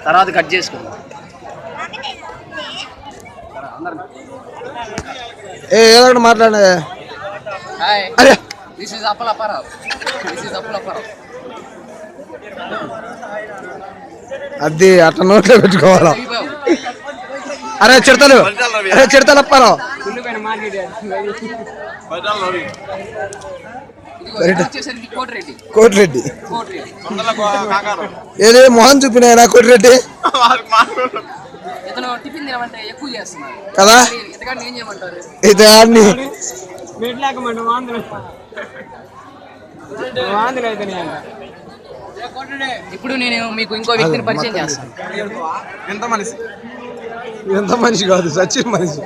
తర్వాత కట్ చేసుకుందాం. ఏదో మాట్లాడే. అరే దిస్ ఇస్ అప్పల అప్పారావు. అది అట్లా నోట్లో పెట్టుకోవాలా? అరే చిడతలు, అప్పారావు. కోటిరెడ్డి ఏదే మొహన్ చూపినాయనా కోటిరెడ్డి కదా. అయితే అన్ని ఇప్పుడు నేను మీకు ఇంకో వ్యక్తిని పరిచయం చేస్తాను. ఎంత మనిషి కాదు, సచిన్ మనిషి.